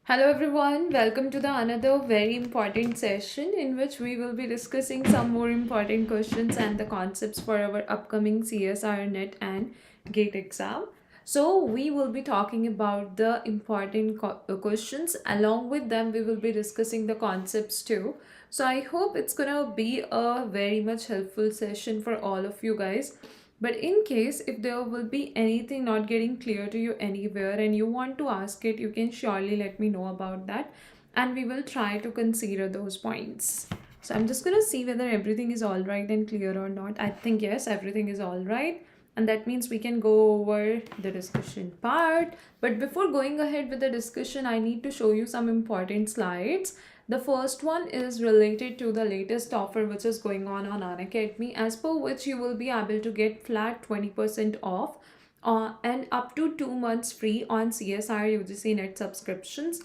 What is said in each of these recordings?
Hello everyone, welcome to the another very important session in which we will be discussing some more important questions and the concepts for our upcoming CSIR NET and GATE exam. So we will be talking about the important questions. Along with them, we will be discussing the concepts too. So I hope it's gonna be a very much helpful session for all of you guys. But in case if there will be anything not getting clear to you anywhere and you want to ask it, you can surely let me know about that and we will try to consider those points. So I'm just going to see whether everything is all right and clear or not. I think yes, everything is all right. And that means we can go over the discussion part. But before going ahead with the discussion, I need to show you some important slides. The first one is related to the latest offer which is going on Unacademy, as per which you will be able to get flat 20% off and up to 2 months free on CSIR UGC net subscriptions.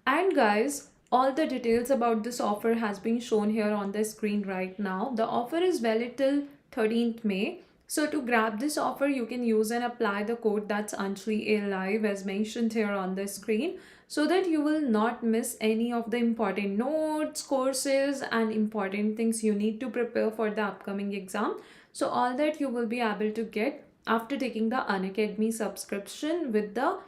And guys, all the details about this offer has been shown here on the screen right now. The offer is valid till 13th May. So to grab this offer, you can use and apply the code that's Anjali Live as mentioned here on the screen, so that you will not miss any of the important notes, courses and important things you need to prepare for the upcoming exam. So all that you will be able to get after taking the Unacademy subscription with the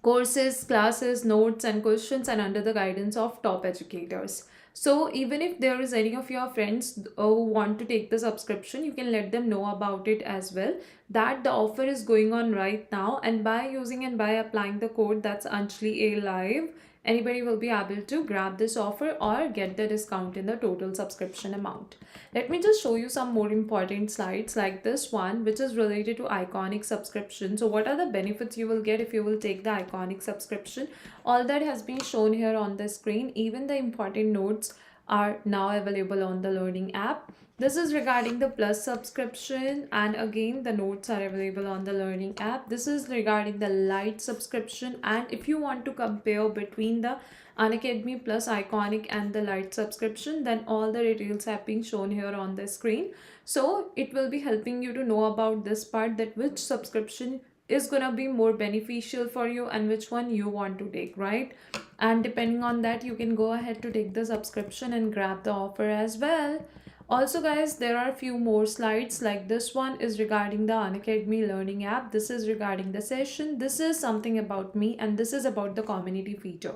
courses, classes, notes and questions and under the guidance of top educators. So even if there is any of your friends who want to take the subscription, you can let them know about it as well, that the offer is going on right now, and by using and by applying the code that's Anjali A Live, anybody will be able to grab this offer or get the discount in the total subscription amount. Let me just show you some more important slides like this one, which is related to iconic subscription. So what are the benefits you will get if you will take the iconic subscription? All that has been shown here on the screen. Even the important notes are now available on the learning app. This is regarding the plus subscription, and again the notes are available on the learning app. This is regarding the light subscription, and if you want to compare between the Unacademy plus iconic and the light subscription, then all the details have been shown here on the screen. So it will be helping you to know about this part, that which subscription is gonna be more beneficial for you and which one you want to take, right? And depending on that, you can go ahead to take the subscription and grab the offer as well. Also guys, there are a few more slides like this one is regarding the Unacademy learning app. This is regarding the session. This is something about me, and this is about the community feature,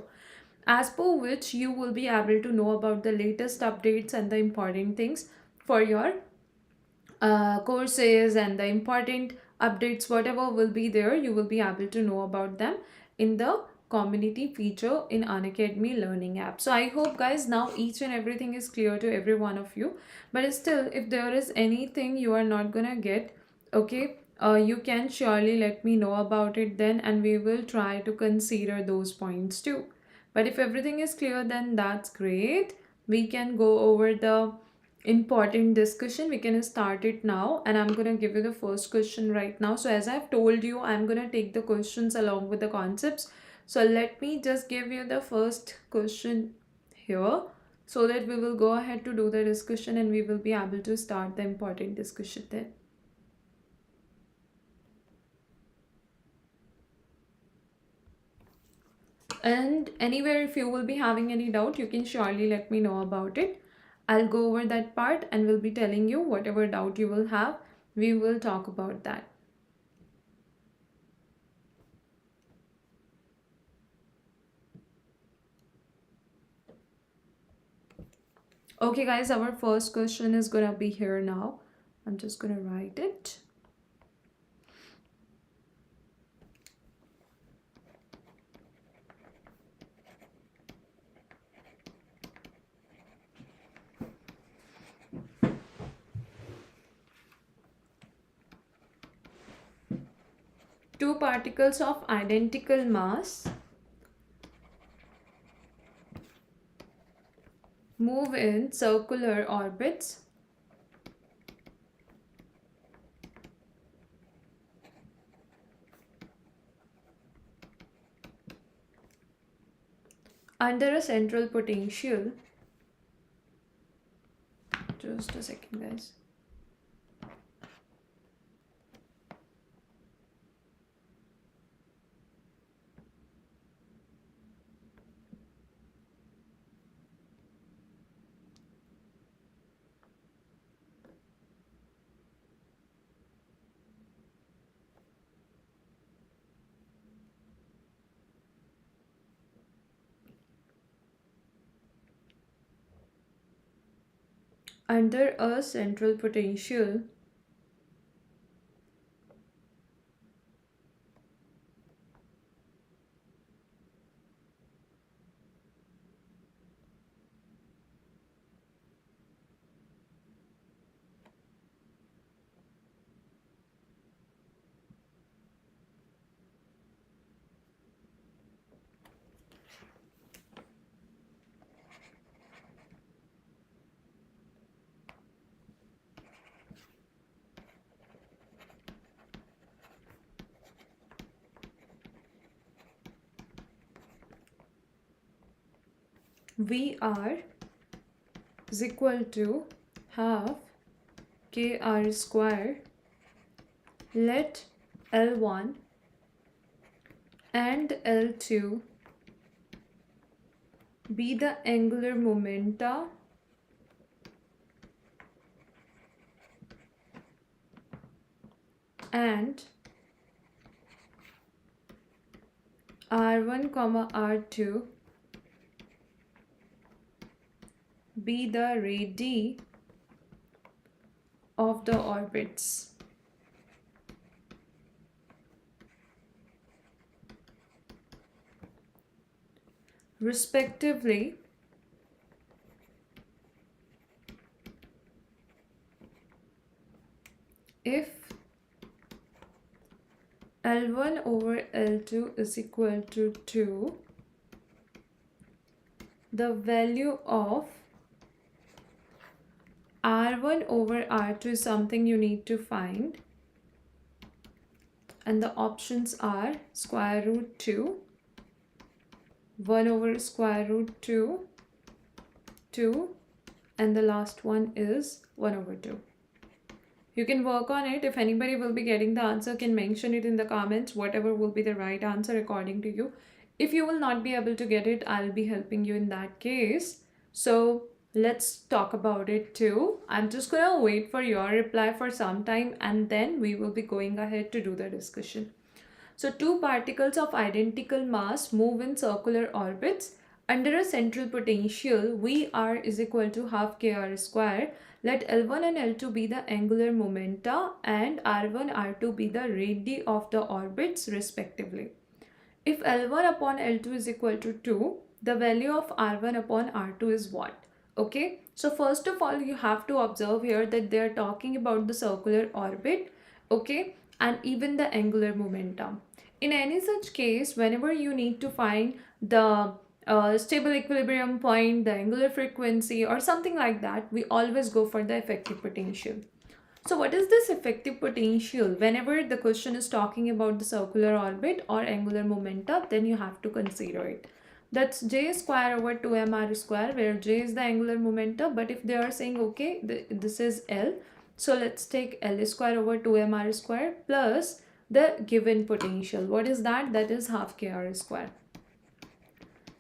as per which you will be able to know about the latest updates and the important things for your courses, and the important updates whatever will be there, you will be able to know about them in the community feature in Unacademy learning app. So I hope guys now each and everything is clear to every one of you, but still if there is anything you are not gonna get, okay, you can surely let me know about it then, and we will try to consider those points too. But if everything is clear, then that's great. We can go over the important discussion. We can start it now, and I'm gonna give you the first question right now. So as I've told you, I'm gonna take the questions along with the concepts. So let me just give you the first question here, so that we will go ahead to do the discussion and we will be able to start the important discussion then. And anywhere if you will be having any doubt, you can surely let me know about it. I'll go over that part and will be telling you whatever doubt you will have. We will talk about that. Okay guys, our first question is gonna be here now. I'm just gonna write it. Two particles of identical mass move in circular orbits under a central potential. Just a second guys. under a central potential VR is equal to half kr square. Let L1 and L2 be the angular momenta and R1, R2 be the radii of the orbits. Respectively, if L1 over L2 is equal to 2, the value of R1 over R2 is something you need to find, and the options are square root 2, 1 over square root 2, 2, and the last one is 1 over 2. You can work on it. If anybody will be getting the answer, can mention it in the comments, whatever will be the right answer according to you. If you will not be able to get it, I'll be helping you in that case. So let's talk about it too. I'm just gonna wait for your reply for some time and then we will be going ahead to do the discussion. So two particles of identical mass move in circular orbits under a central potential VR is equal to half kr square. Let L1 and L2 be the angular momenta and R1, R2 be the radii of the orbits respectively. If L1 upon L2 is equal to 2, the value of R1 upon R2 is what? Okay, so first of all, you have to observe here that they are talking about the circular orbit, okay, and even the angular momentum. In any such case, whenever you need to find the stable equilibrium point, the angular frequency or something like that, we always go for the effective potential. So what is this effective potential? Whenever the question is talking about the circular orbit or angular momentum, then you have to consider it. That's j square over 2mr square, where j is the angular momentum. But if they are saying, okay, this is L, so let's take L square over 2mr square plus the given potential. What is that? That is half kr square.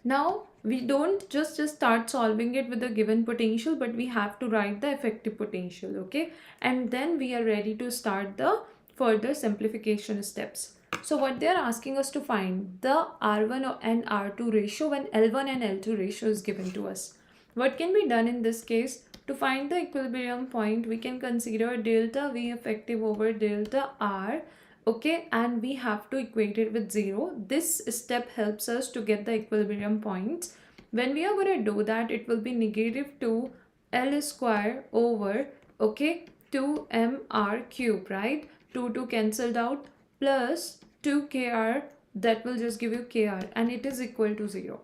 Now we don't just start solving it with the given potential, but we have to write the effective potential, okay, and then we are ready to start the further simplification steps. So what they are asking us to find the R1 and R2 ratio when L1 and L2 ratio is given to us. What can be done in this case? To find the equilibrium point, we can consider delta V effective over delta R, okay, and we have to equate it with 0. This step helps us to get the equilibrium points. When we are going to do that, it will be negative 2 L square over, okay, 2mr cube, right? 2 cancelled out, plus 2 kr, that will just give you kr, and it is equal to 0.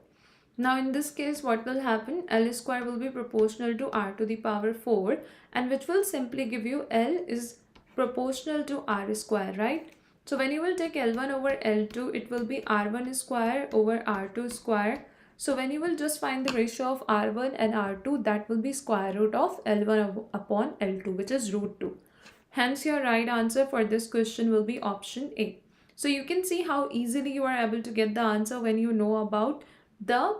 Now in this case, what will happen? L square will be proportional to r to the power 4, and which will simply give you L is proportional to r square, right? So when you will take L1 over L2, it will be r1 square over r2 square. So when you will just find the ratio of r1 and r2, that will be square root of L1 upon L2, which is root 2. Hence your right answer for this question will be option A. So you can see how easily you are able to get the answer when you know about the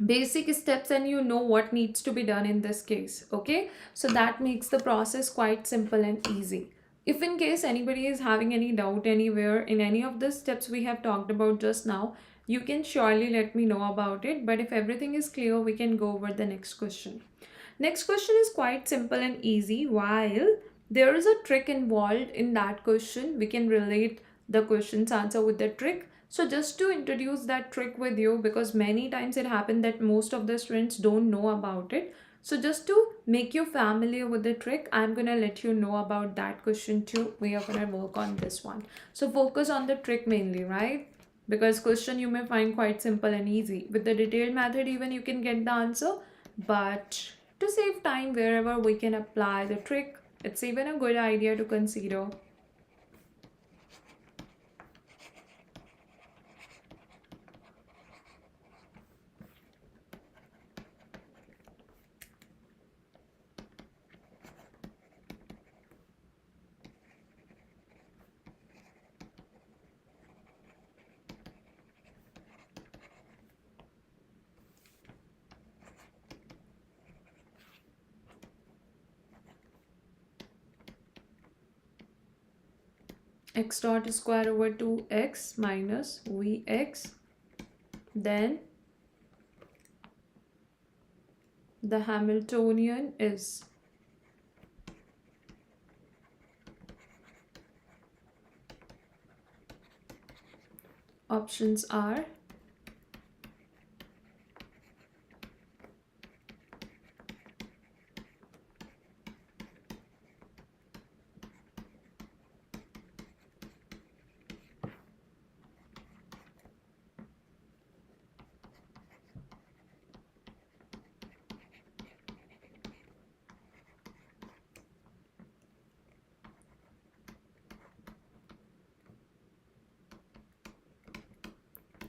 basic steps and you know what needs to be done in this case, okay? So that makes the process quite simple and easy. If in case anybody is having any doubt anywhere in any of the steps we have talked about just now, you can surely let me know about it. But if everything is clear, we can go over the next question. Next question is quite simple and easy. While there is a trick involved in that question, we can relate the question's answer with the trick. So just to introduce that trick with you, because many times it happened that most of the students don't know about it. So just to make you familiar with the trick, I'm gonna let you know about that question too. We are gonna work on this one. So focus on the trick mainly, right? Because question you may find quite simple and easy. With the detailed method, even you can get the answer, but to save time wherever we can apply the trick, it's even a good idea to consider. X dot square over 2x minus Vx. Then the Hamiltonian is options are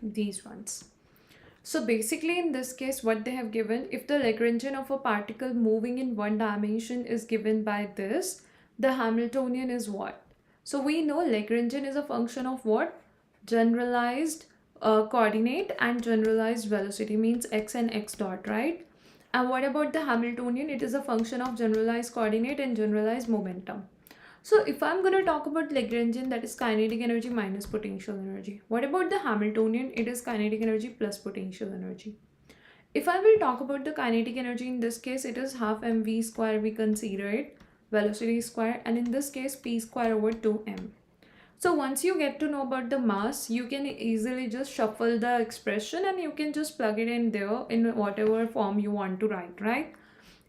these ones. So basically in this case what they have given, if the Lagrangian of a particle moving in one dimension is given by this, the Hamiltonian is what? So we know Lagrangian is a function of what? Generalized coordinate and generalized velocity, means x and x dot, right? And what about the Hamiltonian? It is a function of generalized coordinate and generalized momentum. So if I'm going to talk about Lagrangian, that is kinetic energy minus potential energy. What about the Hamiltonian? It is kinetic energy plus potential energy. If I will talk about the kinetic energy, in this case it is half mv square, we consider it velocity square, and in this case p square over 2m. So once you get to know about the mass, you can easily just shuffle the expression and you can just plug it in there in whatever form you want to write, right?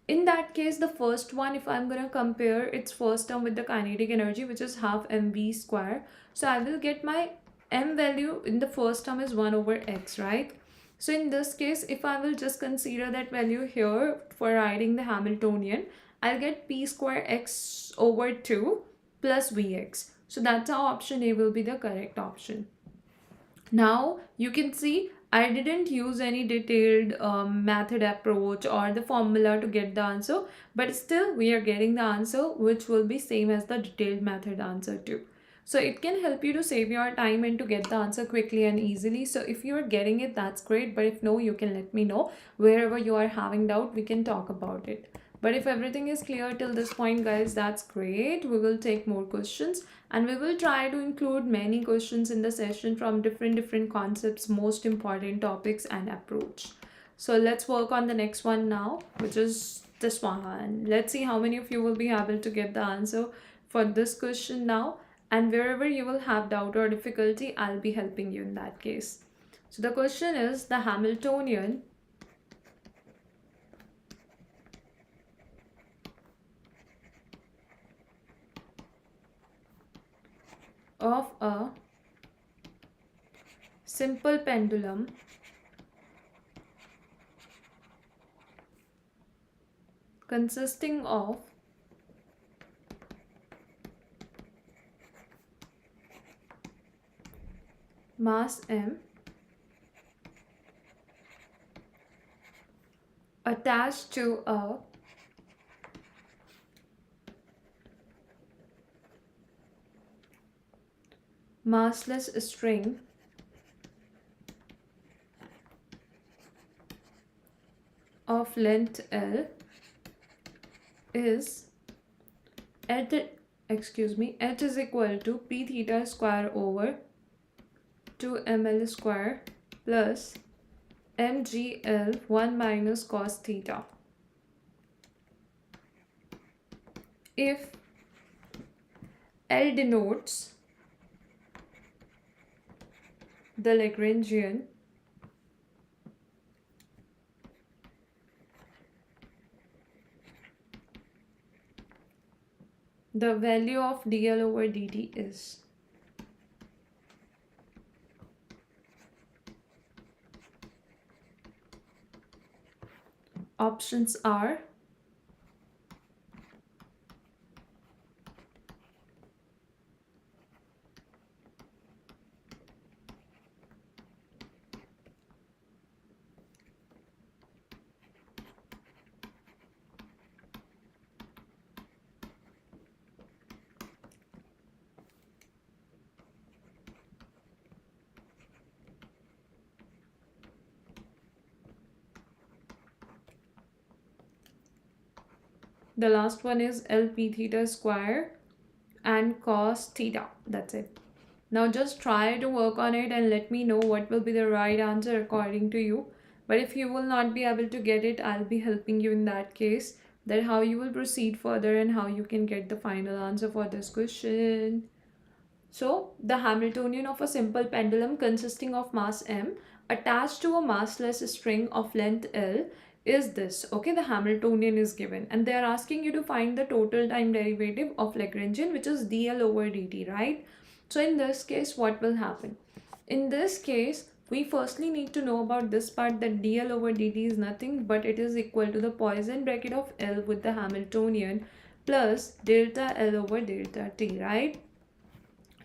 In that case, the first one, if I'm going to compare its first term with the kinetic energy, which is half mv square, so I will get my m value in the first term is 1 over x, right? So in this case, if I will just consider that value here for writing the Hamiltonian, I'll get p square x over 2 plus vx. So that's how option A will be the correct option. Now you can see I didn't use any detailed method approach or the formula to get the answer, but still we are getting the answer which will be same as the detailed method answer too. So it can help you to save your time and to get the answer quickly and easily. So if you are getting it, that's great. But if no, you can let me know. Wherever you are having doubt, we can talk about it. But if everything is clear till this point, guys, that's great. We will take more questions and we will try to include many questions in the session from different concepts, most important topics and approach. So let's work on the next one now, which is this one. Let's see how many of you will be able to get the answer for this question now. And wherever you will have doubt or difficulty, I'll be helping you in that case. So the question is the Hamiltonian of a simple pendulum consisting of mass m attached to a massless string of length L is at h is equal to p theta square over 2ml square plus mgl 1 minus cos theta. if L denotes the Lagrangian the value of dl over dt is. Options are the last one is L p theta square and cos theta. That's it. Now just try to work on it and let me know what will be the right answer according to you. But if you will not be able to get it, I'll be helping you in that case, that how you will proceed further and how you can get the final answer for this question. So the Hamiltonian of a simple pendulum consisting of mass m attached to a massless string of length L is this. Okay, the Hamiltonian is given and they are asking you to find the total time derivative of Lagrangian, which is dl over dt, right? So in this case, what will happen? In this case, we firstly need to know about this part, that dl over dt is nothing but it is equal to the Poisson bracket of L with the Hamiltonian plus delta L over delta t, right?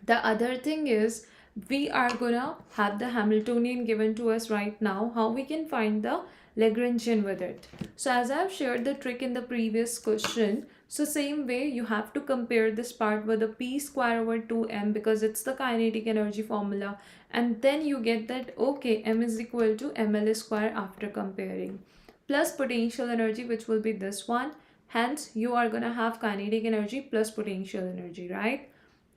The other thing is, we are gonna have the Hamiltonian given to us right now. How we can find the Lagrangian with it? So as I've shared the trick in the previous question, so same way you have to compare this part with the p square over 2m because it's the kinetic energy formula, and then you get that okay, m is equal to ml square after comparing, plus potential energy, which will be this one. Hence you are gonna have kinetic energy plus potential energy, right?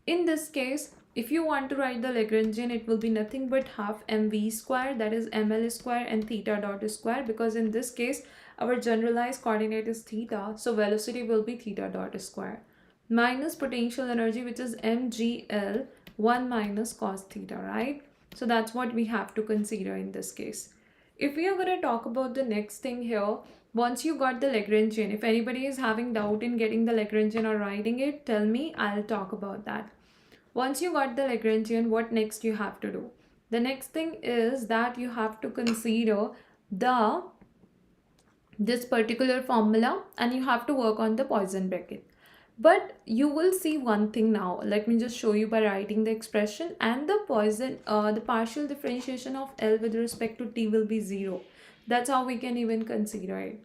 In this case, if you want to write the Lagrangian, it will be nothing but half mv square, that is ml square, and theta dot square, because in this case our generalized coordinate is theta, so velocity will be theta dot square, minus potential energy, which is mgl 1 minus cos theta, right? So that's what we have to consider in this case. If we are going to talk about the next thing here, once you got the Lagrangian, if anybody is having doubt in getting the Lagrangian or writing it, tell me, I'll talk about that. Once you got the Lagrangian, what next you have to do? The next thing is that you have to consider this particular formula and you have to work on the Poisson bracket. But you will see one thing now. Let me just show you by writing the expression, and the the partial differentiation of L with respect to t will be 0. That's how we can even consider it.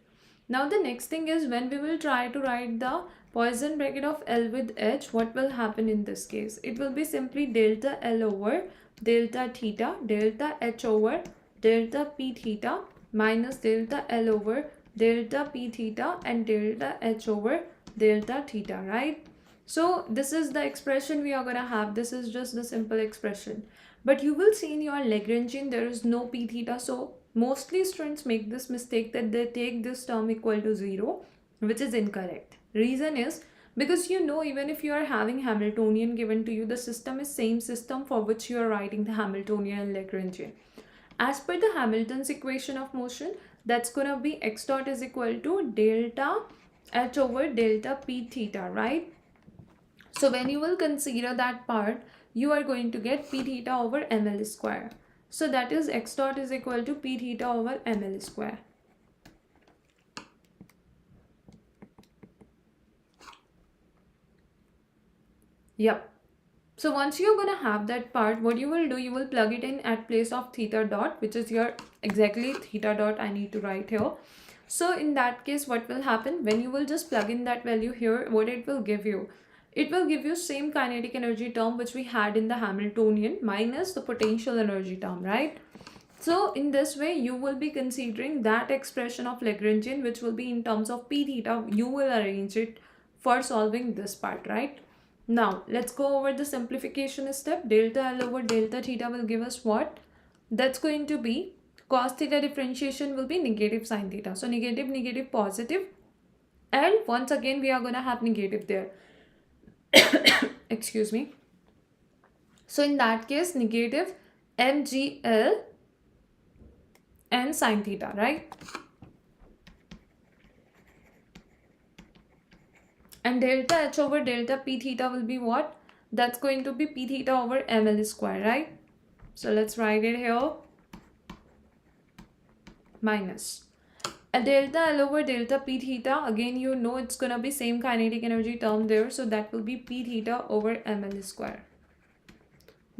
Now the next thing is, when we will try to write the Poisson bracket of L with h, what will happen in this case? It will be simply delta L over delta theta, delta h over delta p theta, minus delta L over delta p theta, and delta h over delta theta, right? So this is the expression we are going to have. This is just the simple expression. But you will see in your Lagrangian there is no p theta. So mostly students make this mistake that they take this term equal to 0, which is incorrect. Reason is because even if you are having Hamiltonian given to you, the system is same system for which you are writing the Hamiltonian and Lagrangian. As per the Hamilton's equation of motion, that's going to be x dot is equal to delta h over delta p theta, right? So when you will consider that part, you are going to get p theta over ml square. So that is x dot is equal to p theta over ml square. Yep. So once you're going to have that part, what you will do, you will plug it in at place of theta dot, which is your exactly theta dot I need to write here. So in that case, what will happen? When you will just plug in that value here, what it will give you? It will give you same kinetic energy term which we had in the Hamiltonian minus the potential energy term, right? So in this way, you will be considering that expression of Lagrangian, which will be in terms of p theta. You will arrange it for solving this part, right? Now, let's go over the simplification step. Delta L over delta theta will give us what? That's going to be cos theta differentiation will be negative sin theta. So negative, negative, positive. And once again, we are going to have negative there. Excuse me. So in that case, negative mgl and sine theta, right? And delta h over delta p theta will be what? That's going to be p theta over ml square, right? So let's write it here. Minus a delta L over delta P theta. Again, you know it's gonna be same kinetic energy term there. So that will be P theta over ml square.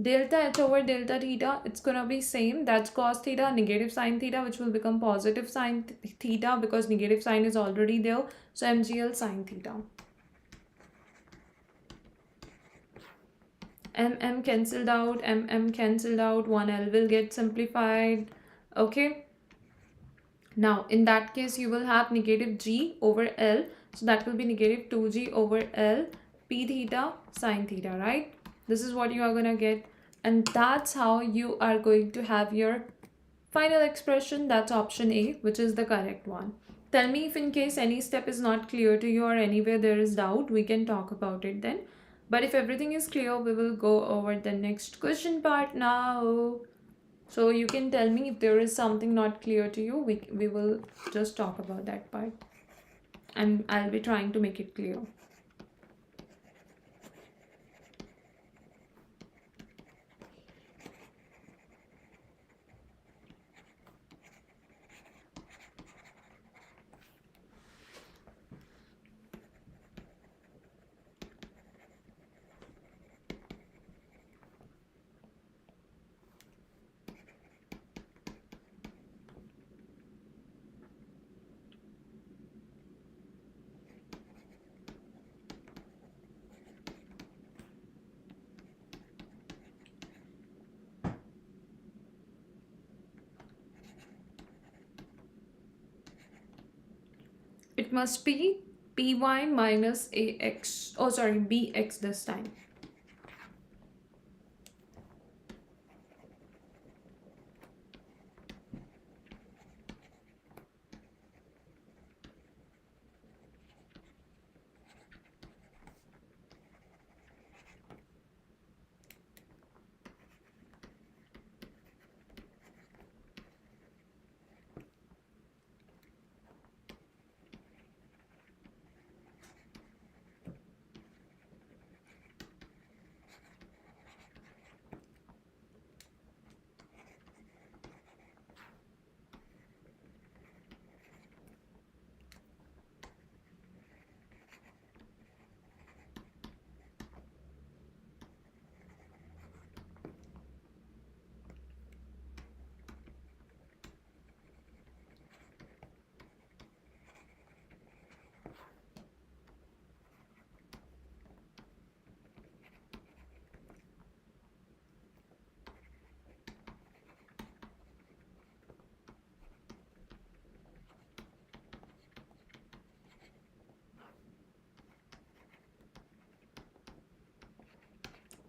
Delta H over delta theta, it's gonna be same. That's cos theta, negative sine theta, which will become positive sine theta because negative sign is already there. So mgl sine theta. Cancelled out, cancelled out, 1L will get simplified. Okay. Now, in that case, you will have negative g over L. So that will be negative 2g over L p theta sine theta, right? This is what you are going to get. And that's how you are going to have your final expression. That's option A, which is the correct one. Tell me if in case any step is not clear to you or anywhere there is doubt, we can talk about it then. But if everything is clear, we will go over the next question part now. So you can tell me if there is something not clear to you. We will just talk about that part. And I'll be trying to make it clear. It must be py minus ax. Oh, sorry, bx this time.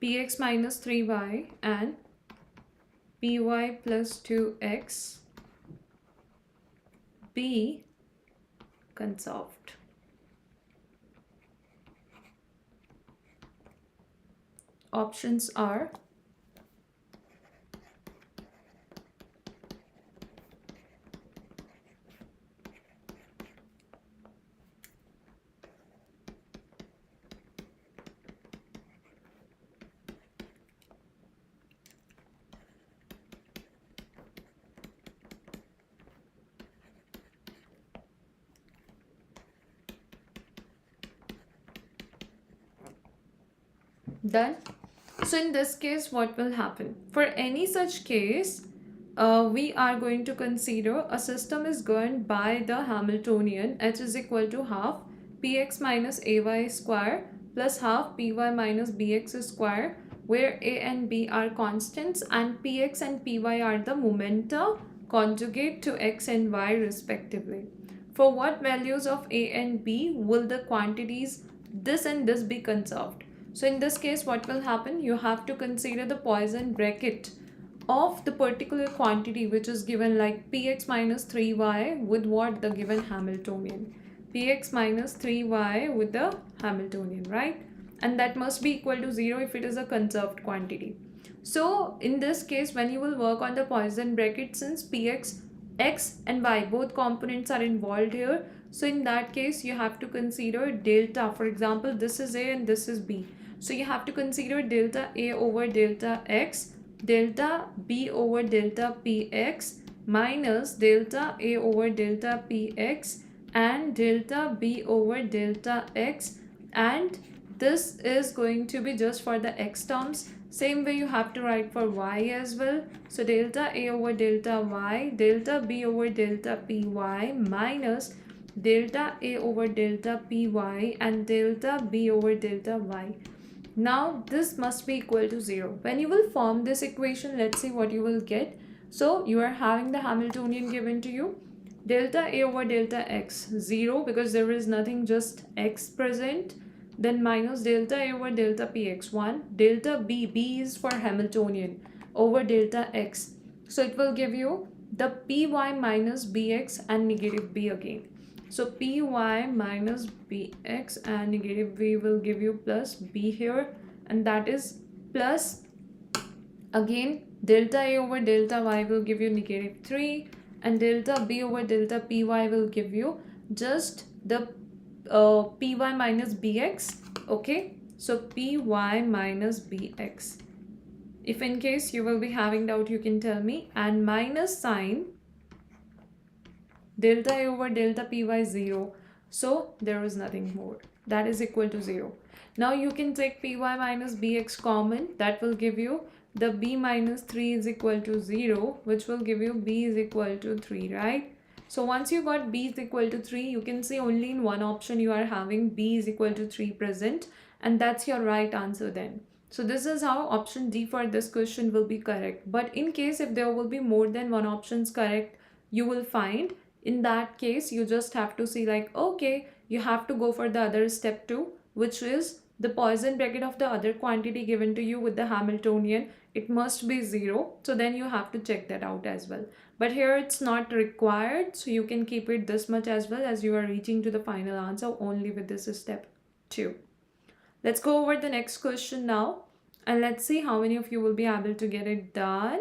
Px minus 3y and py plus 2x be conserved. Options are done. So in this case, what will happen? For any such case, we are going to consider a system is governed by the Hamiltonian h is equal to half px minus ay square plus half py minus bx square, where a and b are constants and px and py are the momenta conjugate to x and y respectively. For what values of a and b will the quantities this and this be conserved? So in this case, what will happen? You have to consider the Poisson bracket of the particular quantity which is given like px minus 3y with what? The given Hamiltonian. px minus 3y with the Hamiltonian, right? And that must be equal to 0 if it is a conserved quantity. So in this case, when you will work on the Poisson bracket, since px, x and y both components are involved here, so in that case you have to consider delta. For example, this is a and this is b, so you have to consider delta a over delta x, delta b over delta px minus delta a over delta px and delta b over delta x, and this is going to be just for the x terms. Same way you have to write for y as well. So delta a over delta y, delta b over delta py minus delta a over delta py and delta b over delta y. Now this must be equal to 0. When you will form this equation, let's see what you will get. So you are having the Hamiltonian given to you. Delta a over delta x, 0 because there is nothing, just x present. Then minus delta a over delta px, 1. Delta b is for Hamiltonian, over delta x. So it will give you the py minus bx and negative b again. So py minus bx and negative b will give you plus b here, and that is plus again delta a over delta y will give you negative 3, and delta b over delta py will give you just the py minus bx. Okay, so py minus bx. If in case you will be having doubt, you can tell me. And minus sign delta a over delta py 0, so there is nothing more, that is equal to 0. Now you can take py minus bx common, that will give you the b minus 3 is equal to 0, which will give you b is equal to 3, right? So once you got b is equal to 3, you can see only in one option you are having b is equal to 3 present, and that's your right answer then. So this is how option D for this question will be correct. But in case if there will be more than one options correct, you will find in that case you just have to see like, okay, you have to go for the other step 2, which is the Poisson bracket of the other quantity given to you with the Hamiltonian. It must be 0, so then you have to check that out as well. But here it's not required, so you can keep it this much as well, as you are reaching to the final answer only with this step 2. Let's go over the next question now, and let's see how many of you will be able to get it done.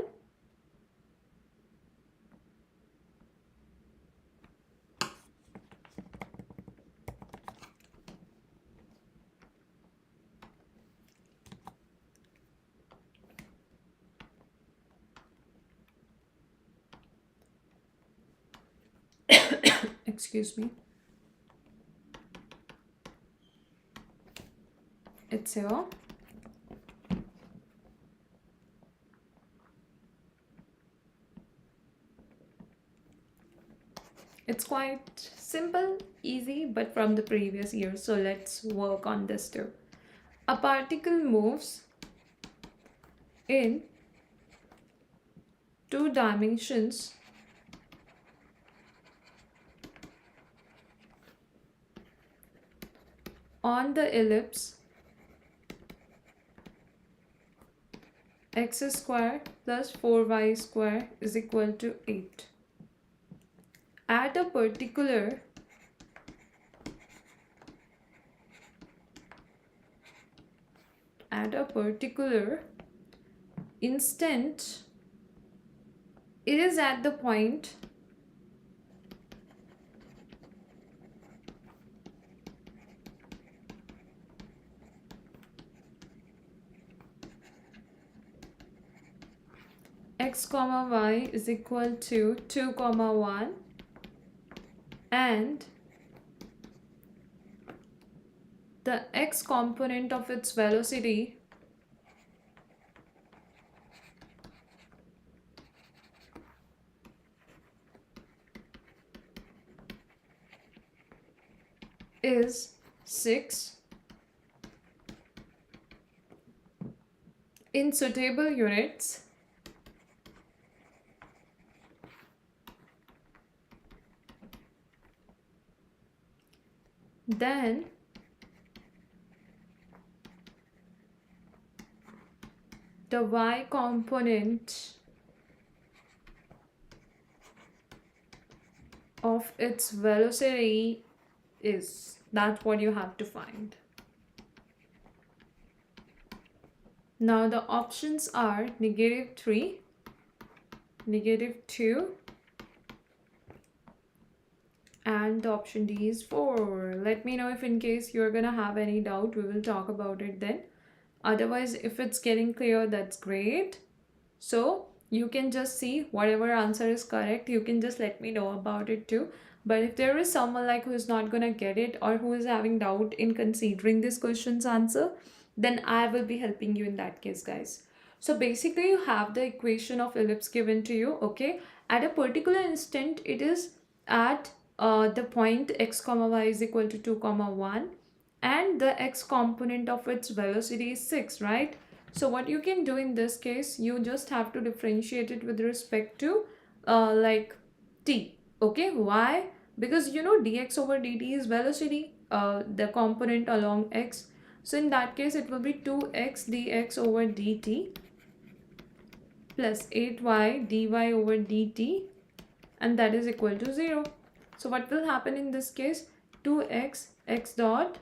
Excuse me. It's here. It's quite simple, easy, but from the previous year. So let's work on this too. A particle moves in 2 dimensions on the ellipse x square plus 4y square is equal to 8. At a particular instant, it is at the point x comma y is equal to 2 comma 1, and the x component of its velocity is 6 in suitable units. Then the y component of its velocity is. That's what you have to find. Now the options are -3, -2, and the option D is 4. Let me know if in case you're gonna have any doubt, we will talk about it then. Otherwise, if it's getting clear, that's great. So you can just see whatever answer is correct, you can just let me know about it too. But if there is someone like who is not gonna get it or who is having doubt in considering this question's answer, then I will be helping you in that case, guys. So basically you have the equation of ellipse given to you, okay? At a particular instant, it is at the point x comma y is equal to 2 comma 1, and the x component of its velocity is 6, right? So what you can do in this case, you just have to differentiate it with respect to like t, okay? Why? Because you know dx over dt is velocity, the component along x. So in that case, it will be 2x dx over dt plus 8y dy over dt, and that is equal to 0. So what will happen in this case? 2x x dot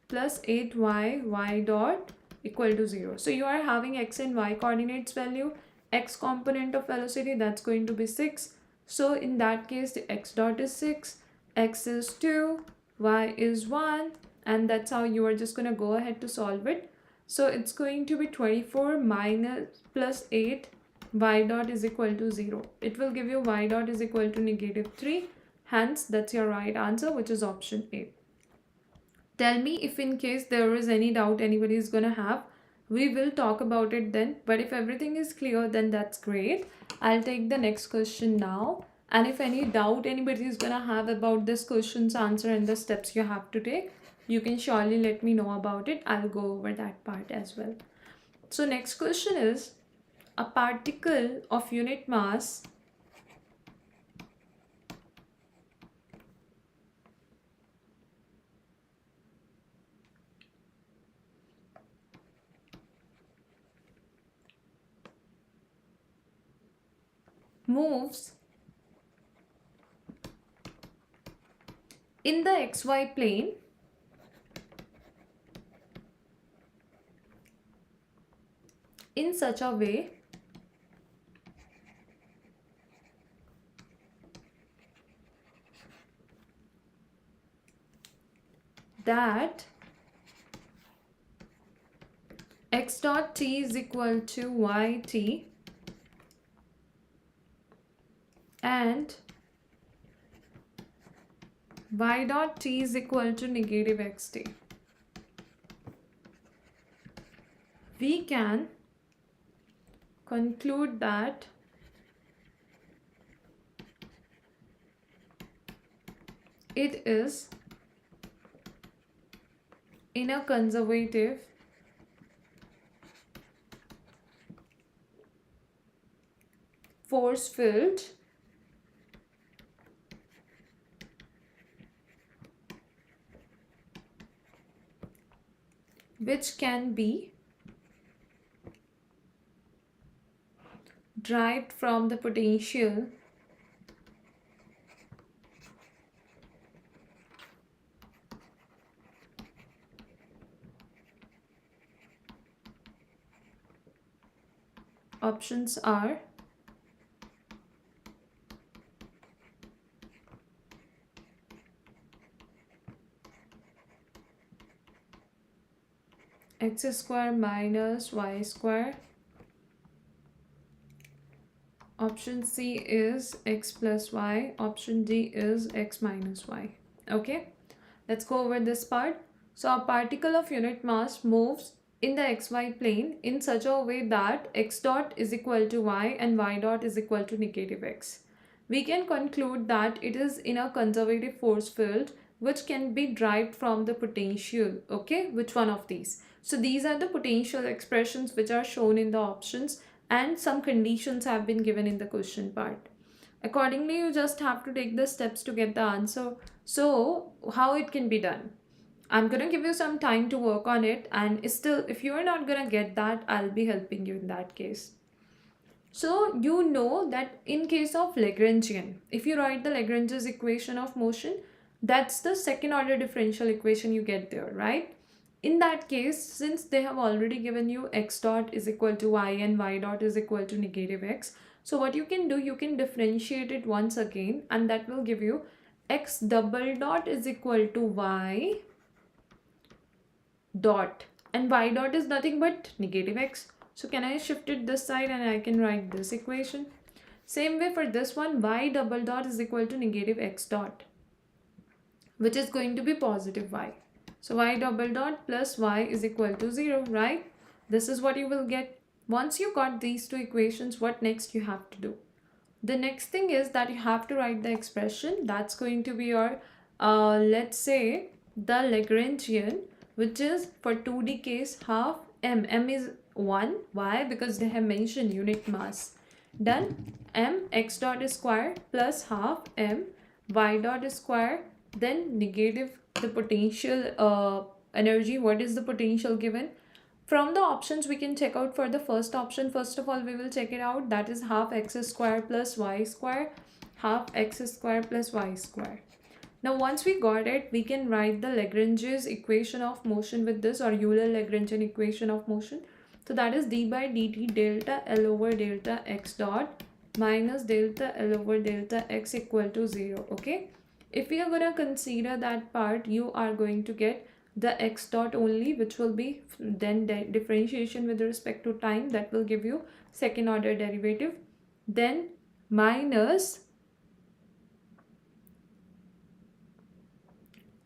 plus 8y y dot equal to 0. So you are having x and y coordinates value, x component of velocity, that's going to be 6. So in that case, the x dot is 6, x is 2, y is 1, and that's how you are just going to go ahead to solve it. So it's going to be 24 minus plus 8, y dot is equal to 0. It will give you y dot is equal to -3. Hence, that's your right answer, which is option A. Tell me if in case there is any doubt anybody is gonna have. We will talk about it then. But if everything is clear, then that's great. I'll take the next question now. And if any doubt anybody is gonna have about this question's answer and the steps you have to take, you can surely let me know about it. I'll go over that part as well. So next question is, a particle of unit mass moves in the xy plane in such a way that x dot t is equal to yt and y dot t is equal to -xt. We can conclude that it is in a conservative force field which can be derived from the potential options are x square minus y square. Option C is x plus y. Option D is x minus y. Okay, let's go over this part. So a particle of unit mass moves in the xy plane in such a way that x dot is equal to y and y dot is equal to -x. We can conclude that it is in a conservative force field which can be derived from the potential. Okay, which one of these? So these are the potential expressions which are shown in the options, and some conditions have been given in the question part. Accordingly, you just have to take the steps to get the answer. So how it can be done? I'm going to give you some time to work on it, and still if you are not going to get that, I'll be helping you in that case. So you know that in case of Lagrangian, if you write the Lagrange's equation of motion, That's the second order differential equation you get there, right? In that case, since they have already given you x dot is equal to y and y dot is equal to negative x, so what you can do, you can differentiate it once again, and that will give you x double dot is equal to y dot, and y dot is nothing but negative x. So can I shift it this side and I can write this equation? Same way for this one, y double dot is equal to negative x dot, which is going to be positive y. So y double dot plus y is equal to 0, right? This is what you will get. Once you got these two equations, what next you have to do? The next thing is that you have to write the expression. That's going to be your, let's say, the Lagrangian, which is for 2D case half m. M is 1. Why? Because they have mentioned unit mass. Done. M x dot is square plus half m y dot is square, then negative the potential energy. What is the potential given? From the options we can check out for the first option. First of all, we will check it out. That is half x square plus y square, half x square plus y square. Now once we got it, we can write the Lagrange's equation of motion with this, or Euler-Lagrangian equation of motion. So that is d by dt delta L over delta x dot minus delta L over delta x equal to 0. Okay, if we are going to consider that part, you are going to get the x dot only, which will be then differentiation with respect to time. That will give you second order derivative. Then minus,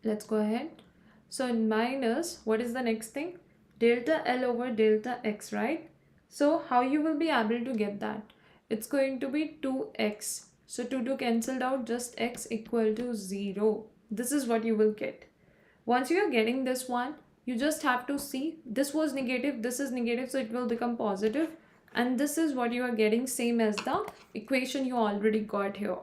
let's go ahead. So minus, what is the next thing? Delta L over delta x, right? So how you will be able to get that? It's going to be 2x. So 2 cancelled out, just x equal to 0. This is what you will get. Once you are getting this one, you just have to see this was negative, this is negative, so it will become positive. And this is what you are getting, same as the equation you already got here.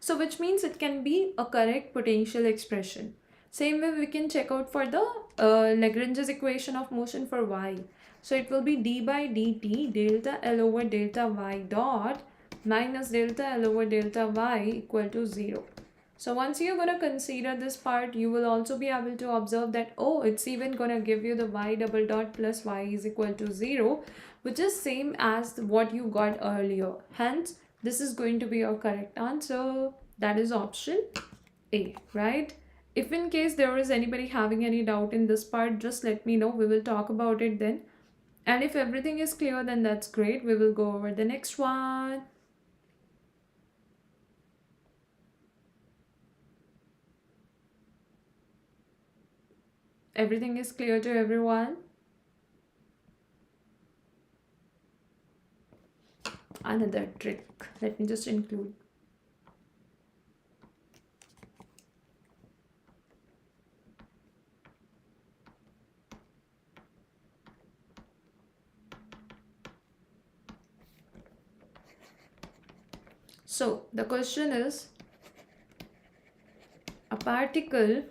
So which means it can be a correct potential expression. Same way we can check out for the Lagrange's equation of motion for y. So it will be d by dt delta L over delta y dot minus delta L over delta y equal to 0. So once you're going to consider this part, you will also be able to observe that, oh, it's even going to give you the y double dot plus y is equal to 0, which is same as what you got earlier. Hence, this is going to be your correct answer. That is option A, right? If in case there is anybody having any doubt in this part, just let me know. We will talk about it then. And if everything is clear, then that's great. We will go over the next one. Everything is clear to everyone? Another trick. Let me just include. So the question is, a particle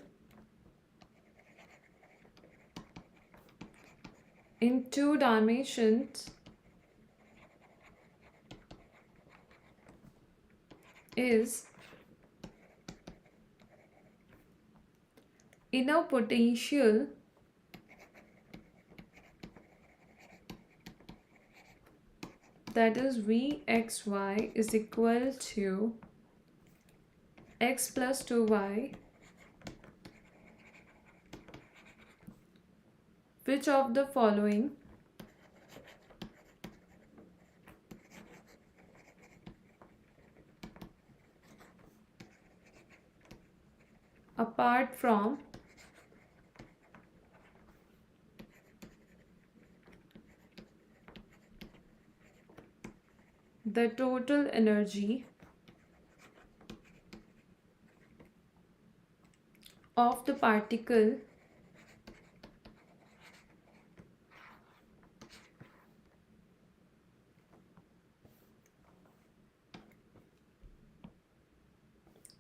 in 2 dimensions is in a potential that is Vxy is equal to x plus 2y. Which of the following apart from the total energy of the particle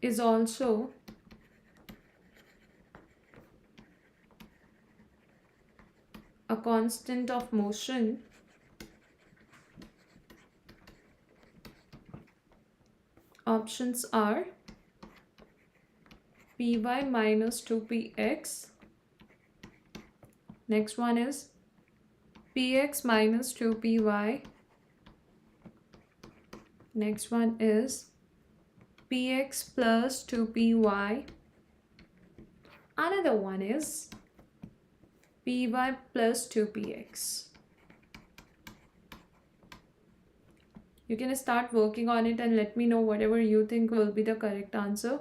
is also a constant of motion options are py minus 2px. Next one is px minus 2py. Next one is px plus 2py. Another one is py plus 2px. You can start working on it and let me know whatever you think will be the correct answer.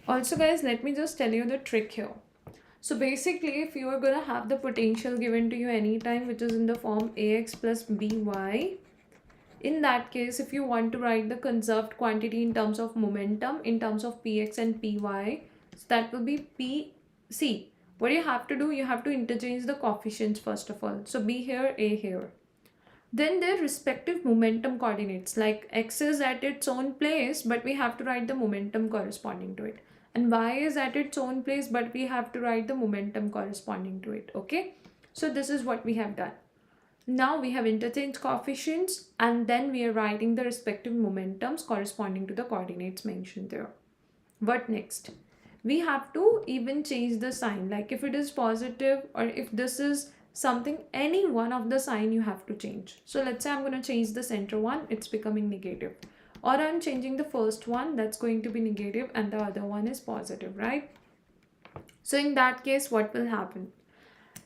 Also guys, let me just tell you the trick here. So basically, if you are going to have the potential given to you anytime, which is in the form ax plus by, in that case, if you want to write the conserved quantity in terms of momentum, in terms of px and py, so that will be pc. What you have to do, you have to interchange the coefficients first of all. So b here, a here. Then their respective momentum coordinates, like x is at its own place, but we have to write the momentum corresponding to it. And y is at its own place, but we have to write the momentum corresponding to it. Okay, so this is what we have done. Now we have interchanged coefficients, and then we are writing the respective momentums corresponding to the coordinates mentioned there. What next? We have to even change the sign, like if it is positive or if this is something, any one of the sign you have to change. So let's say I'm going to change the center one, it's becoming negative. Or I'm changing the first one, that's going to be negative, and the other one is positive, right? So in that case, what will happen?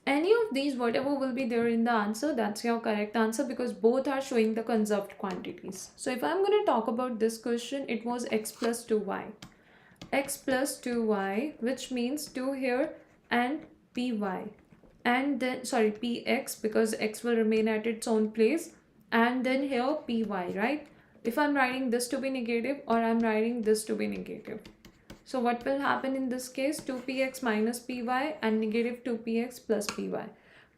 Any of these, whatever will be there in the answer, that's your correct answer, because both are showing the conserved quantities. So if I'm going to talk about this question, it was x plus 2y. X plus 2y, which means 2 here and py. And then, sorry, px, because x will remain at its own place. And then here py, right? If I'm writing this to be negative or I'm writing this to be negative. So what will happen in this case? 2px minus py and negative 2px plus py.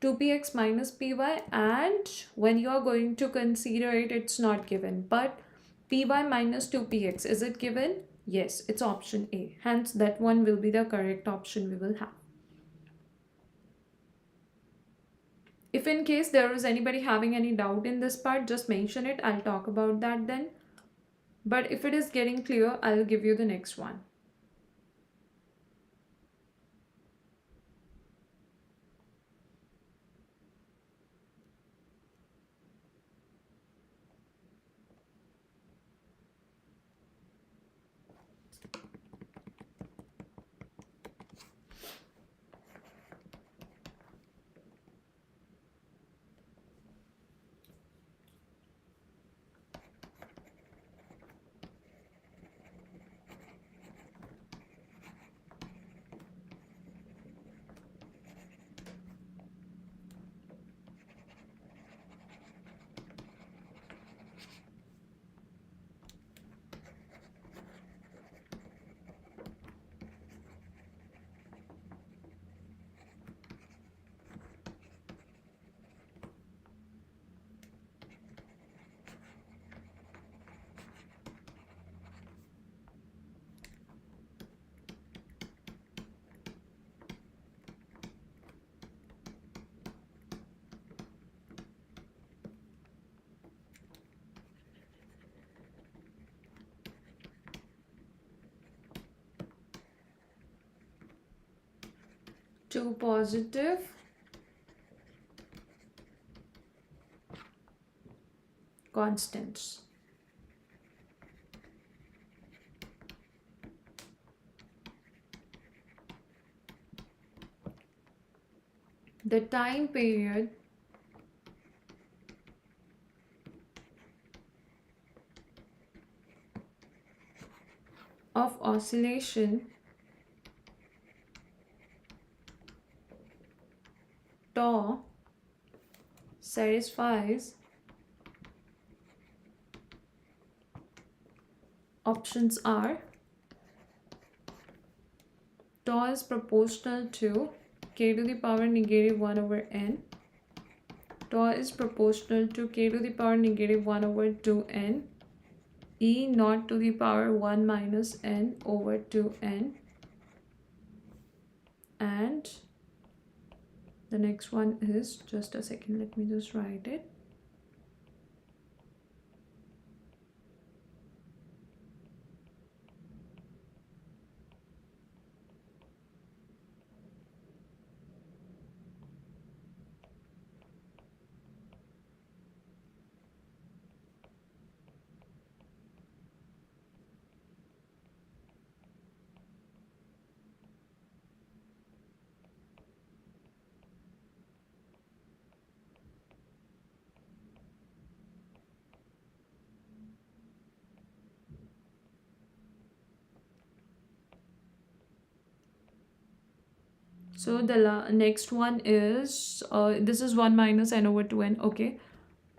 2px minus py, and when you are going to consider it, it's not given. But py minus 2px, is it given? Yes, it's option A. Hence, that one will be the correct option we will have. If in case there is anybody having any doubt in this part, just mention it. I'll talk about that then. But if it is getting clear, I'll give you the next one. Two positive constants. The time period of oscillation tau satisfies options are tau is proportional to k to the power negative 1 over n. Tau is proportional to k to the power negative 1 over 2n. E naught to the power 1 minus n over 2n. and the next one is, just a second, let me just write it. So the next one is, this is 1 minus n over 2n. Okay.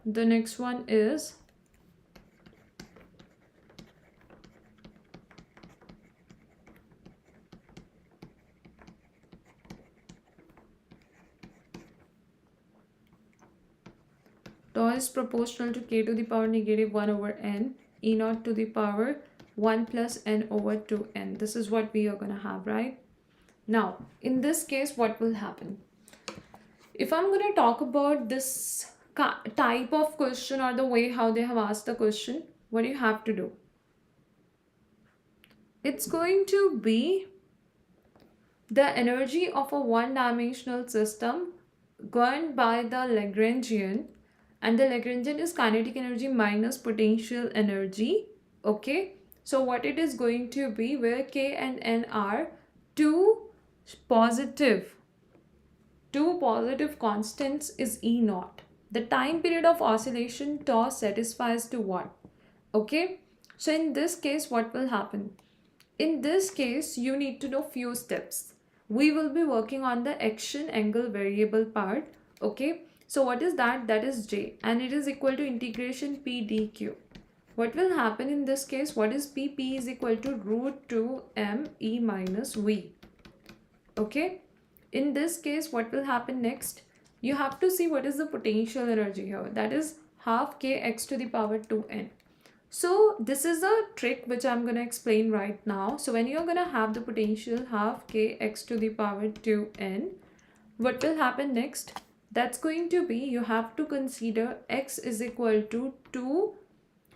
The next one is tau is proportional to k to the power negative 1 over n, e naught to the power 1 plus n over 2n. This is what we are going to have, right? Now, in this case, what will happen? If I'm going to talk about this type of question or the way how they have asked the question, what do you have to do? It's going to be the energy of a one-dimensional system governed by the Lagrangian, and the Lagrangian is kinetic energy minus potential energy. Okay, so what it is going to be, where k and n are two positive constants, is E naught. The time period of oscillation tau satisfies to what? Okay, so in this case, what will happen? In this case, you need to know few steps. We will be working on the action angle variable part. Okay, so what is that? That is J, and it is equal to integration P dq. What will happen in this case? What is P? P is equal to root 2 m E minus V. Okay, in this case, what will happen next? You have to see what is the potential energy here. That is half k x to the power 2n. So this is a trick which I'm going to explain right now. So when you're going to have the potential half k x to the power 2n, what will happen next? That's going to be, you have to consider x is equal to 2.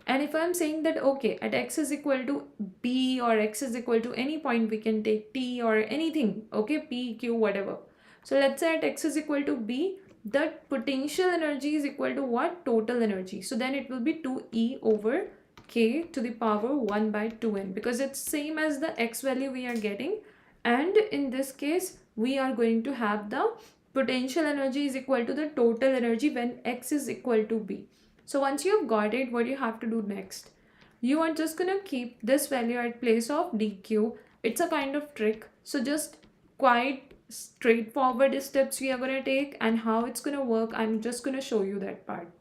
And if I'm saying that, okay, at x is equal to b or x is equal to any point, we can take t or anything, okay, p, q, whatever. So let's say at x is equal to b, the potential energy is equal to what? Total energy. So then it will be 2e over k to the power 1 by 2n, because it's same as the x value we are getting. And in this case, we are going to have the potential energy is equal to the total energy when x is equal to b. So once you've got it, what you have to do next? You are just going to keep this value at place of dq. It's a kind of trick. So just quite straightforward steps we are going to take, and how it's going to work, I'm just going to show you that part.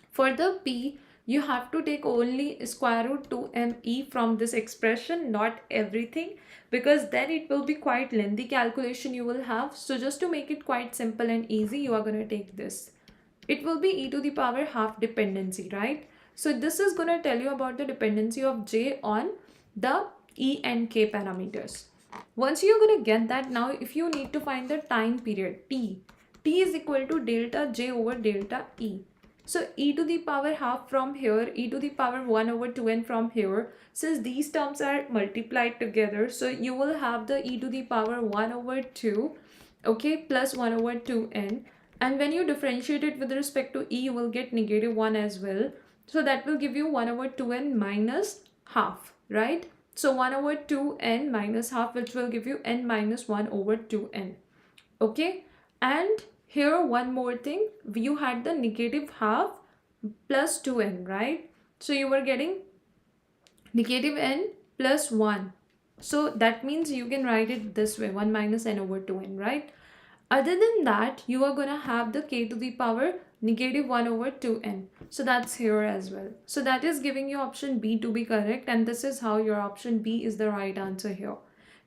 For the p, you have to take only square root 2me from this expression, not everything, because then it will be quite lengthy calculation you will have. So just to make it quite simple and easy, you are going to take this. It will be e to the power half dependency, right? So this is going to tell you about the dependency of j on the e and k parameters. Once you're going to get that, now if you need to find the time period t is equal to delta j over delta e. So e to the power half from here, e to the power 1 over 2n from here. Since these terms are multiplied together, so you will have the e to the power 1 over 2, okay, plus 1 over 2n. And when you differentiate it with respect to e, you will get negative 1 as well. So that will give you 1 over 2n minus half, right? So 1 over 2n minus half, which will give you n minus 1 over 2n. Okay, and here one more thing, you had the negative half plus 2n, right? So you were getting negative n plus 1. So that means you can write it this way, 1 minus n over 2n, right? Other than that, you are going to have the k to the power negative 1 over 2n. So that's here as well. So that is giving you option B to be correct, and this is how your option B is the right answer here.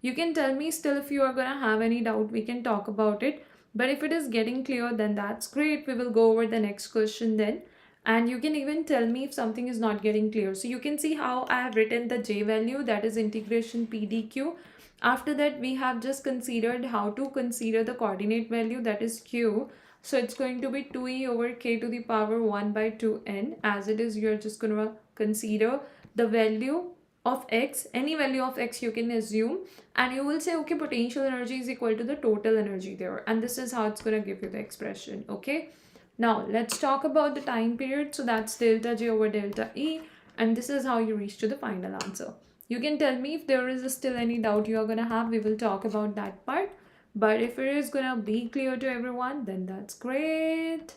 You can tell me still if you are going to have any doubt, we can talk about it. But if it is getting clear, then that's great. We will go over the next question then. And you can even tell me if something is not getting clear. So you can see how I have written the J value, that is integration PdQ. After that, we have just considered how to consider the coordinate value, that is Q. So it's going to be 2e over k to the power 1 by 2n. As it is, you're just going to consider the value of x, any value of x you can assume, and you will say, okay, potential energy is equal to the total energy there, and this is how it's going to give you the expression. Okay, now let's talk about the time period. So that's delta J over delta E, and this is how you reach to the final answer. You can tell me if there is still any doubt you are going to have. We will talk about that part. But if it is going to be clear to everyone, then that's great.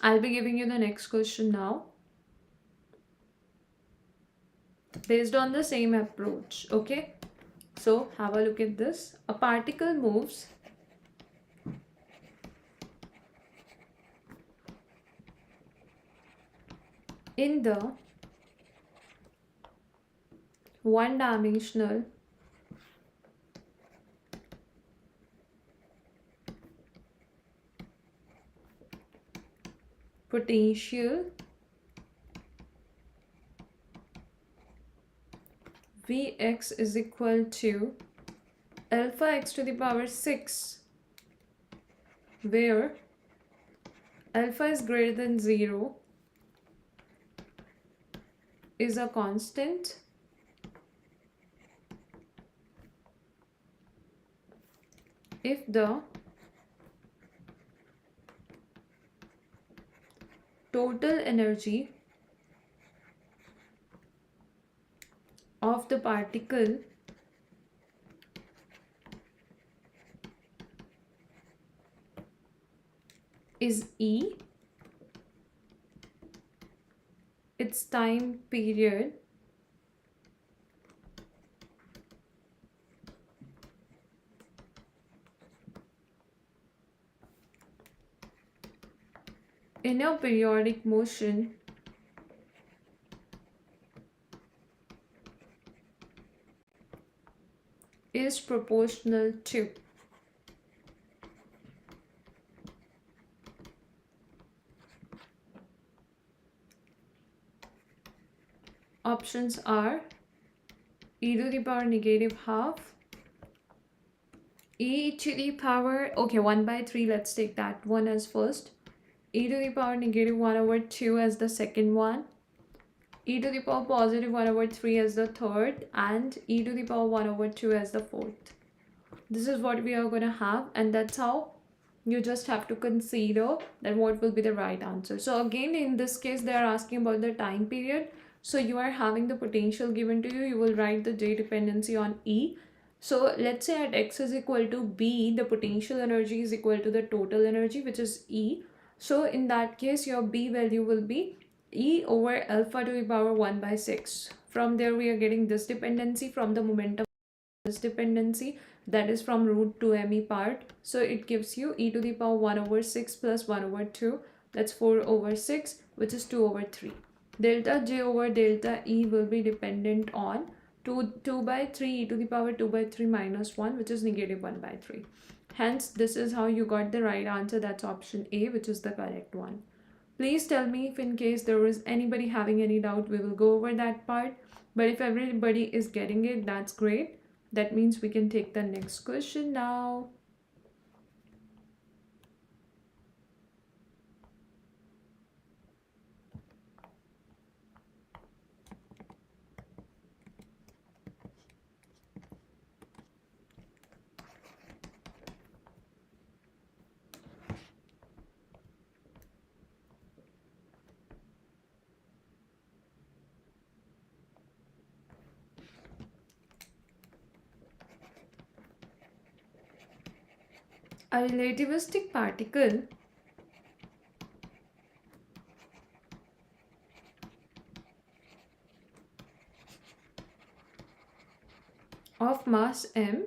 I'll be giving you the next question now, based on the same approach. Okay, so have a look at this. A particle moves in the one-dimensional potential Vx is equal to alpha x to the power 6, where alpha is greater than 0, is a constant if the total energy of the particle is E, its time period in a periodic motion is proportional to. Options are e to the power negative half, e to the power, okay, 1 by 3, let's take that one as first, e to the power negative 1 over 2 as the second one, e to the power positive 1 over 3 as the third, and e to the power 1 over 2 as the fourth. This is what we are going to have, and that's how you just have to consider that what will be the right answer. So again, in this case, they are asking about the time period. So you are having the potential given to you. You will write the J dependency on E. So let's say at x is equal to B, the potential energy is equal to the total energy, which is E. So in that case, your B value will be E over alpha to the power 1 by 6. From there, we are getting this dependency from the momentum, this dependency, that is from root 2me part. So it gives you e to the power 1 over 6 plus 1 over 2, that's 4 over 6, which is 2 over 3. Delta J over delta E will be dependent on 2 by 3 e to the power 2 by 3 minus 1, which is negative 1 by 3. Hence, this is how you got the right answer. That's option A, which is the correct one. Please tell me if in case there is anybody having any doubt. We will go over that part. But if everybody is getting it, that's great. That means we can take the next question now. A relativistic particle of mass m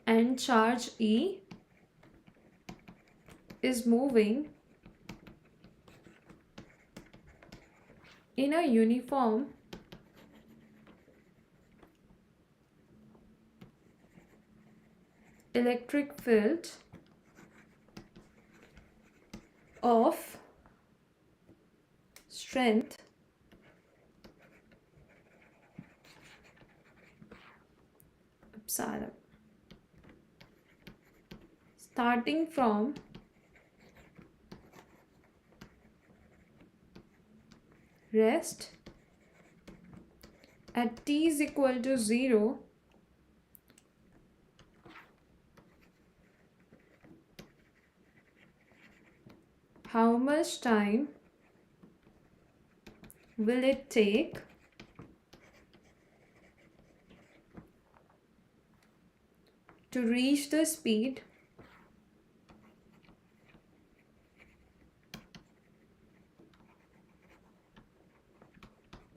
and charge E is moving in a uniform electric field of strength epsilon, starting from rest at t is equal to 0, how much time will it take to reach the speed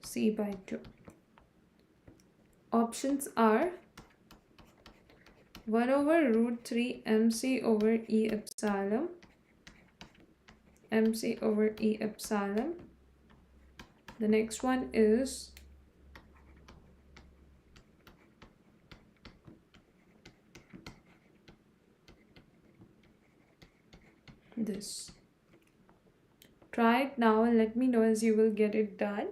c by 2? Options are 1 over root 3 mc over e epsilon, mc over e epsilon. The next one is this. Try it now and let me know as you will get it done.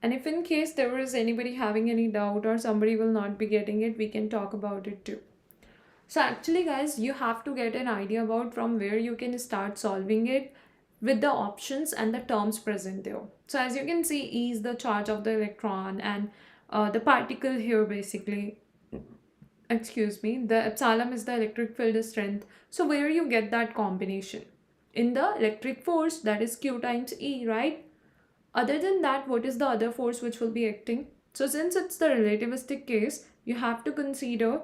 And if in case there is anybody having any doubt or somebody will not be getting it, we can talk about it too. So actually guys, you have to get an idea about from where you can start solving it with the options and the terms present there. So as you can see, E is the charge of the electron and the particle here basically, the epsilon is the electric field strength. So where you get that combination? In the electric force, that is Q times E, right? Other than that, what is the other force which will be acting? So since it's the relativistic case, you have to consider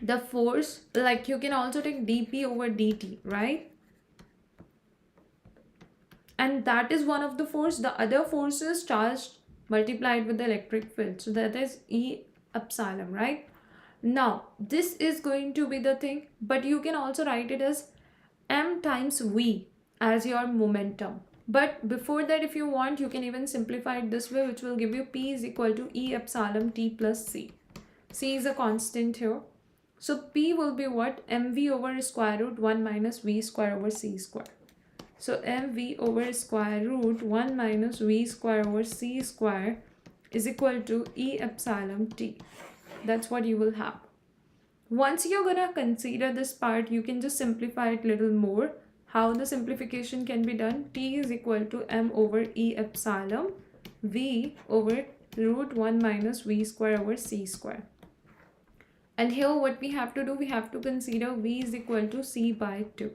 the force, like you can also take dp over dt, right? And that is one of the force. The other force is charge multiplied with the electric field. So that is E epsilon, right? Now, this is going to be the thing, but you can also write it as m times v as your momentum. But before that, if you want, you can even simplify it this way, which will give you P is equal to E epsilon T plus C. C is a constant here. So P will be what? mv over square root 1 minus v square over c square. So mv over square root 1 minus v square over c square is equal to E epsilon T. That's what you will have. Once you're gonna consider this part, you can just simplify it a little more. How the simplification can be done? T is equal to m over E epsilon v over root 1 minus v square over c square. And here what we have to do, we have to consider v is equal to c by 2.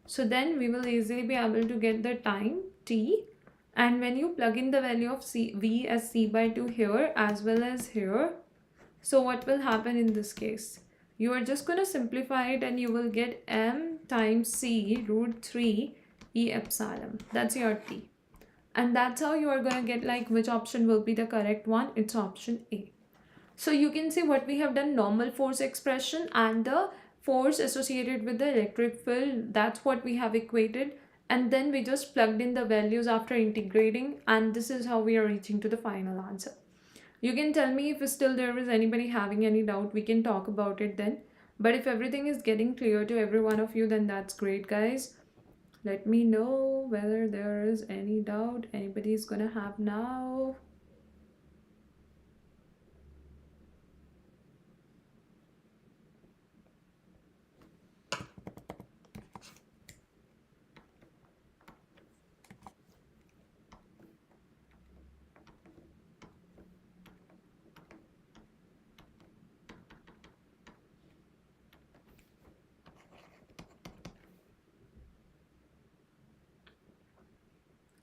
So then we will easily be able to get the time t, and when you plug in the value of v as c by 2 here as well as here, so what will happen in this case? You are just going to simplify it and you will get m times c root 3 E epsilon. That's your t. And that's how you are going to get like which option will be the correct one. It's option A. So you can see what we have done, normal force expression and the force associated with the electric field. That's what we have equated. And then we just plugged in the values after integrating. And this is how we are reaching to the final answer. You can tell me if still there is anybody having any doubt, we can talk about it then. But if everything is getting clear to every one of you, then that's great, guys. Let me know whether there is any doubt anybody is gonna have now.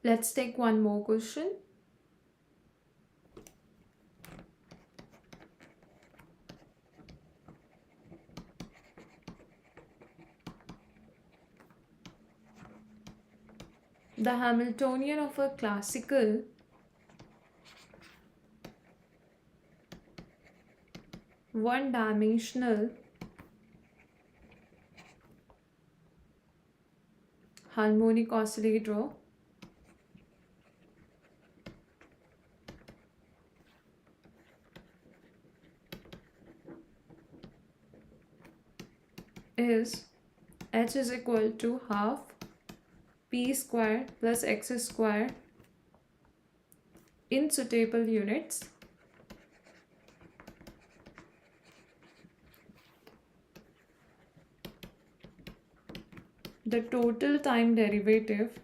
Let's take one more question. The Hamiltonian of a classical one-dimensional harmonic oscillator is h is equal to half p square plus x square in suitable units. The total time derivative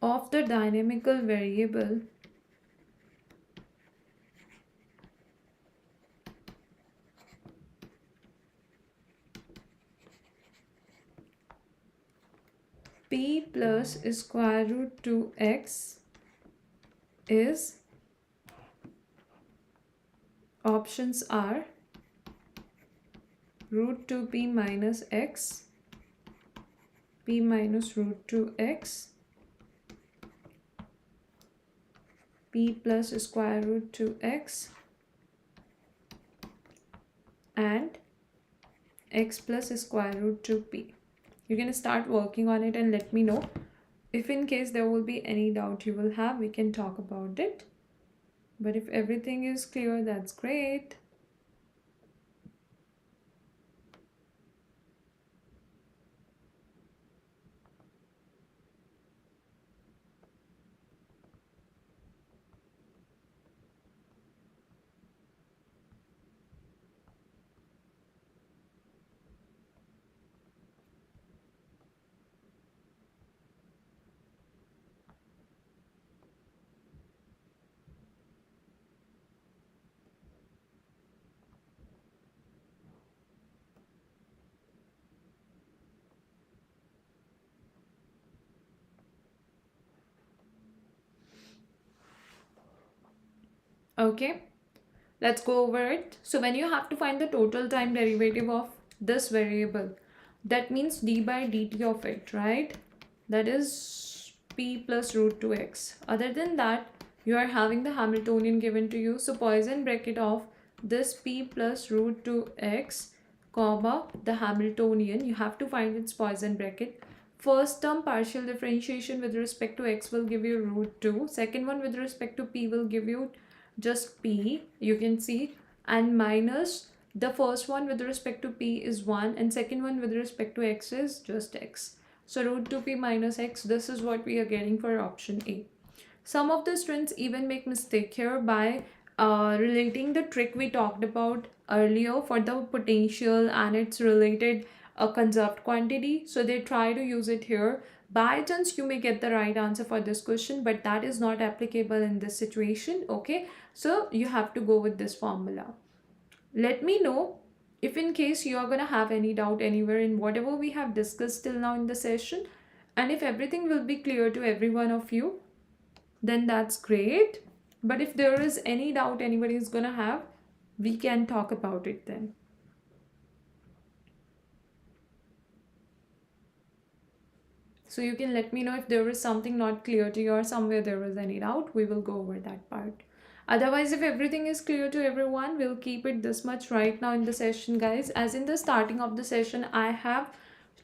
of the dynamical variable p plus square root 2x is, options are root 2p minus x, p minus root 2x, p plus square root 2x, and x plus square root 2p. You can start working on it and let me know. If in case there will be any doubt you will have, we can talk about it. But if everything is clear, that's great. Okay, let's go over it. So when you have to find the total time derivative of this variable, that means d by dt of it, right? That is p plus root 2x. Other than that, you are having the Hamiltonian given to you. So Poisson bracket of this p plus root 2x, comma, the Hamiltonian, you have to find its Poisson bracket. First term partial differentiation with respect to x will give you root 2. Second one with respect to p will give you just p, you can see, and minus the first one with respect to p is 1 and second one with respect to x is just x. So root 2p minus x, this is what we are getting for option A. Some of the students even make mistake here by relating the trick we talked about earlier for the potential and its related conserved quantity. So they try to use it here. By chance you may get the right answer for this question, but that is not applicable in this situation. Okay, so you have to go with this formula. Let me know if in case you are going to have any doubt anywhere in whatever we have discussed till now in the session, and if everything will be clear to every one of you, then that's great. But if there is any doubt anybody is going to have, we can talk about it then. So you can let me know if there is something not clear to you or somewhere there is any doubt. We will go over that part. Otherwise, if everything is clear to everyone, we'll keep it this much right now in the session, guys. As in the starting of the session, I have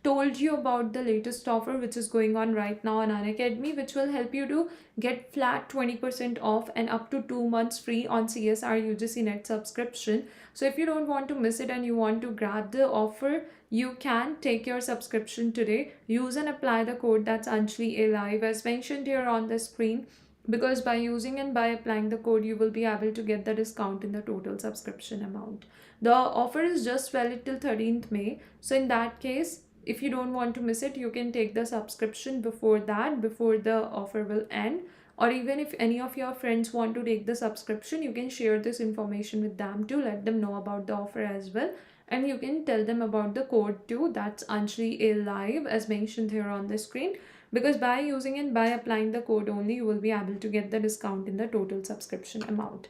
told you about the latest offer which is going on right now on Unacademy, which will help you to get flat 20% off and up to 2 months free on CSIR UGC NET subscription. So if you don't want to miss it and you want to grab the offer, you can take your subscription today. Use and apply the code that's Anjali Live as mentioned here on the screen, because by using and by applying the code you will be able to get the discount in the total subscription amount. The offer is just valid till 13th May. So in that case, if you don't want to miss it, you can take the subscription before that, before the offer will end. Or even if any of your friends want to take the subscription, you can share this information with them to let them know about the offer as well. And you can tell them about the code too, that's Anjali Live as mentioned here on the screen, because by using and by applying the code only, you will be able to get the discount in the total subscription amount.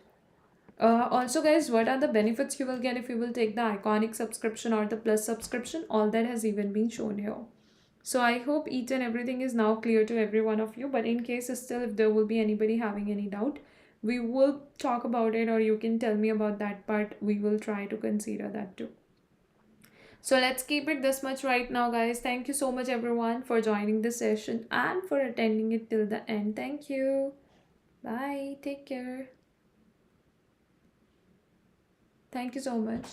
Also guys, what are the benefits you will get if you will take the iconic subscription or the plus subscription? All that has even been shown here. So I hope each and everything is now clear to every one of you, but in case still if there will be anybody having any doubt, we will talk about it, or you can tell me about that part. We will try to consider that too. So let's keep it this much right now, guys. Thank you so much, everyone, for joining this session and for attending it till the end. Thank you. Bye. Take care. Thank you so much.